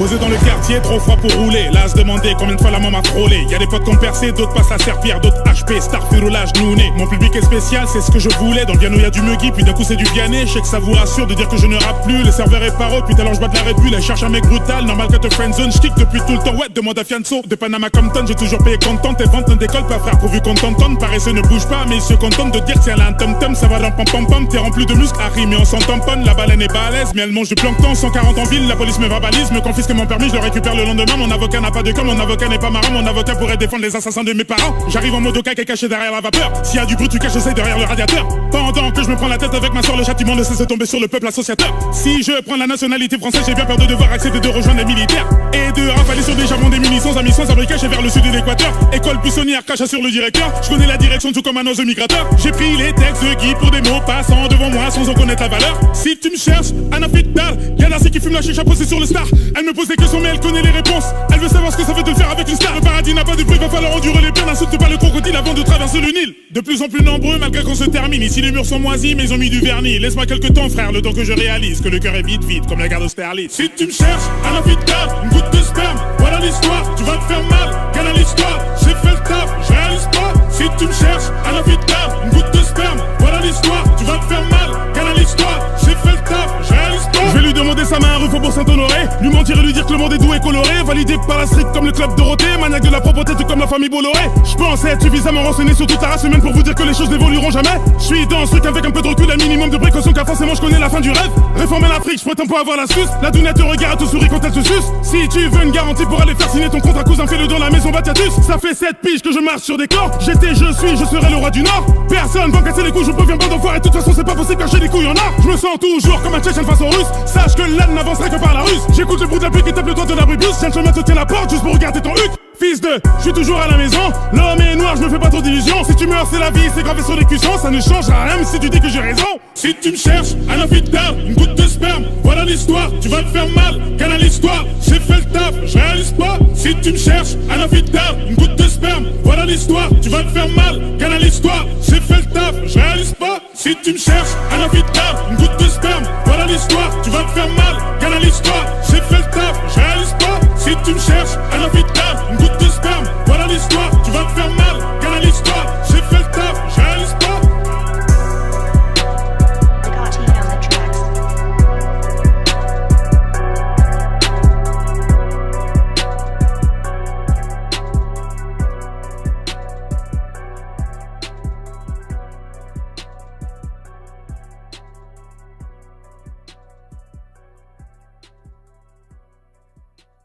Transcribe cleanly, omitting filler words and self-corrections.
Posé dans le quartier, trop froid pour rouler. Là, se demander combien de fois la maman m'a trollé. Y'a des potes qui ont percé, d'autres passent la serpillère, d'autres HP, star, roulage, nouné. Mon public est spécial, c'est ce que je voulais. Dans le piano, y'a du Muggy, puis d'un coup, c'est du Vianney. Je sais que ça vous rassure de dire que je ne rappe plus. Le serveur est paro, puis alors je bois de la Red Bull. Elle cherche un mec brutal, normal que te friendzone. J'kick depuis tout le temps, ouais, demande à Fianso. De Panama Compton, j'ai toujours payé content. Tes ventes ne décollent pas, frère, pourvu qu'on t'entende. Paresseux ne bouge pas, mais il se contente de dire que si elle a un tom-tom, ça va dans pam-pam-pam. T'es rempli de muscles, Harry, mais on s'en tamponne. La baleine est balèze, mais elle mange du plancton. 140 en ville, la police me verbalise, me confisque mon permis, je le récupère le lendemain. Mon avocat n'a pas de com, mon avocat n'est pas marrant. Mon avocat pourrait défendre les assassins de mes parents. J'arrive en mode Oka qui est caché derrière la vapeur. S'il y a du bruit, tu caches, j'essaye derrière le radiateur. Pendant que je me prends la tête avec ma soeur, le châtiment ne cesse de tomber sur le peuple associateur. Si je prends la nationalité française, j'ai bien peur de devoir accepter de rejoindre les militaires et de rafaler sur des charbons, des munitions, amis sans abri cachés vers le sud de l'équateur. École buissonnière, crache sur le directeur. Je connais la direction tout comme un oiseau migrateur. J'ai pris les textes de Guy pour des mots passant devant moi sans en connaître la valeur. Si tu me cherches, un affidal, y'a Darcy qui fume la chicha posée sur le star. Elle me pose des questions mais elle connaît les réponses. Elle veut savoir ce que ça fait de le faire avec une star. Le paradis n'a pas de prix, va falloir endurer les peines. N'insulte pas le crocodile avant de traverser le Nil. De plus en plus nombreux malgré qu'on se termine. Ici les murs sont moisis mais ils ont mis du vernis. Laisse-moi quelques temps frère, le temps que je réalise que le cœur est vide vide comme la gare d'Austerlitz. Si tu me cherches, un affidal, une goutte de sperme, voilà l'histoire, tu vas te faire mal, quelle l'histoire, j'ai fait le taf, je réalise pas. Si tu me cherches, un affidal, une goutte de sperme, voilà l'histoire, tu vas te faire mal, quelle l'histoire, j'ai fait le taf, je réalise pas. Je vais lui demander sa main à rue Faubourg Saint-Honoré, lui mentir et lui dire que le monde est doux et coloré, validé par la street comme le club Dorothée, maniaque de la propreté tout comme la famille Bolloré. Je pense être suffisamment renseigné sur toute la race humaine pour vous dire que les choses n'évolueront jamais. Je suis dans ce truc avec un peu de recul, un minimum de précaution car forcément je connais la fin du rêve. Réformer l'Afrique, je prétends pas avoir l'astuce, la dounette te regarde, te sourit quand elle te suce. Si tu veux une garantie pour aller faire signer ton contrat, cousin, fais-le dans la maison Batiatus. Ça fait 7 piges que je marche sur des corps, j'étais, je suis, je serai le roi du Nord. Personne va me casser les couilles, je préviens pas d'enfoiré, de toute façon c'est pas possible car j'ai les couilles en or. Je me sens toujours comme un Tchétchène face aux Russes, sache que l'âne n'avancerait que par la ruse. J'écoute le bruit de la pluie qui tape le toit de la plus, tiens le chemin te tient la porte juste pour regarder ton huc. Fils de, je suis toujours à la maison, l'homme est noir, je me fais pas trop d'illusions. Si tu meurs c'est la vie, c'est gravé sur les cuissons, ça ne changera rien même si tu dis que j'ai raison. Si tu me cherches, un affidal, une goutte de sperme, voilà l'histoire, tu vas te faire mal, quelle l'histoire, j'ai fait le taf, je réalise pas. Si tu me cherches, un affidal, une goutte de sperme, voilà l'histoire, tu vas te faire mal, quelle l'histoire, j'ai fait le taf, je réalise pas. Si tu me cherches, un affidal, une goutte de sperme, voilà l'histoire, tu vas te faire mal, quelle l'histoire, j'ai fait le taf, je réalise pas. Si tu me cherches, un affidal.